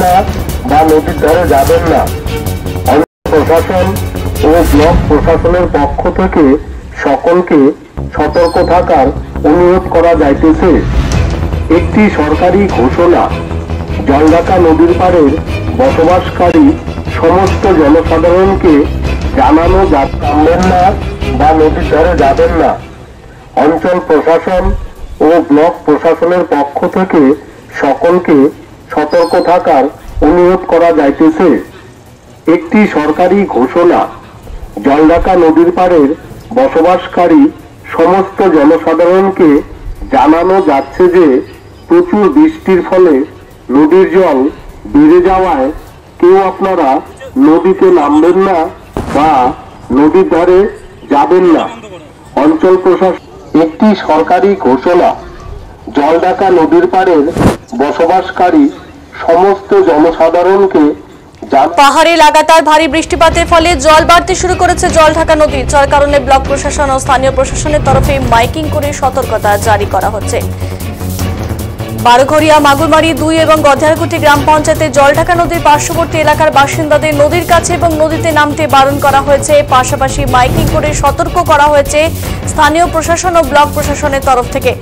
না বা নদীর ধারে যাবেন না। প্রশাসন ও ব্লক প্রশাসনের পক্ষ থেকে সকলকে সতর্ক থাকার অনুরোধ করা যাইতেছে। একটি সরকারি ঘোষণা, জলঢাকা নদীর পাড়ের বসবাসকারী সমস্ত জনসাধারণকে জানানো যাবেন না বা নদীর ধারে যাবেন না। অঞ্চল প্রশাসন ও ব্লক প্রশাসনের পক্ষ থেকে সকলকে সতর্ক থাকার অনুরোধ করা যাইতেছে। একটি সরকারি ঘোষণা, জলঢাকা নদীর পাড়ের বসবাসকারী সমস্ত জনসাধারণকে জানানো যাচ্ছে যে প্রচুর বৃষ্টির ফলে নদীর জল বেড়ে যাওয়ায় কেউ আপনারা নদীতে নামবেন না বা নদীর ধারে যাবেন না। অঞ্চল প্রশাসন একটি সরকারি ঘোষণা, জলঢাকা নদীর পাড়ের বসবাসকারী সমস্ত জনসাধারণকে পাহাড়ে লাগাতার ভারী বৃষ্টিপাতের ফলে জল বাড়তে শুরু করেছে জলঢাকা নদী, যার কারণে ব্লক প্রশাসন ও স্থানীয় প্রশাসনের তরফে মাইকিং করে সতর্কতা জারি করা হচ্ছে। বারোঘরিয়া, মাগুরমারি 2 এবং গধেয়ারকুটি গ্রাম পঞ্চায়েতের জলঢাকা নদীর পার্শ্ববর্তী এলাকার বাসিন্দাদের নদীর কাছে এবং নদীতে নামতে বারণ করা হয়েছে। পাশাপাশি মাইকিং করে সতর্ক করা হয়েছে স্থানীয় প্রশাসন ও ব্লক প্রশাসনের তরফ থেকে।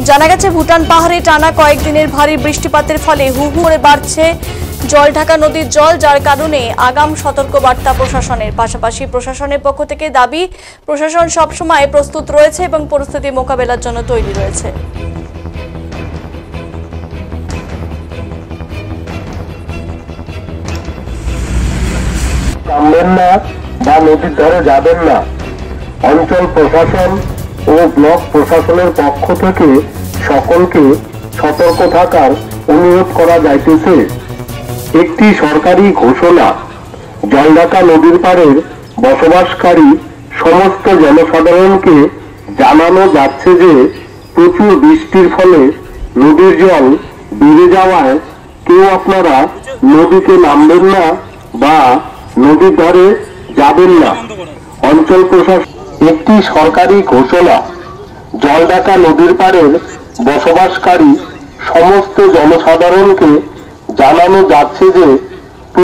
জানা গেছে, ভুটান পাহাড়ে টানা কয়েকদিনের ভারী বৃষ্টিপাতের ফলে হু হু করে বাড়ছে জলঢাকা নদীর জল, যার কারণে আগাম সতর্কবার্তা প্রশাসনের। পাশাপাশি প্রশাসনের পক্ষ থেকে দাবি, প্রশাসন সবসময় প্রস্তুত রয়েছে এবং পরিস্থিতি মোকাবেলার জন্য তৈরি রয়েছে। নামবেন না বা নদীর ধারে যাবেন না। অঞ্চল প্রশাসন ও ব্লক প্রশাসনের পক্ষ থেকে সকলকে সতর্ক থাকার অনুরোধ করা যাইতেছে। একটি সরকারি ঘোষণা, জলঢাকা নদীর পাড়ের বসবাসকারী সমস্ত জনসাধারণকে জানানো যাচ্ছে যে প্রচুর বৃষ্টির ফলে নদীর জল বেড়ে যাওয়ায় কেউ আপনারা নদীতে নামবেন না বা নদীর ধারে যাবেন না। অঞ্চল প্রশাসন একটি সরকারি ঘোষণা, জলঢাকা নদীর পাড়ের বসবাসকারী সমস্ত জনসাধারণকে জানানো যাচ্ছে যে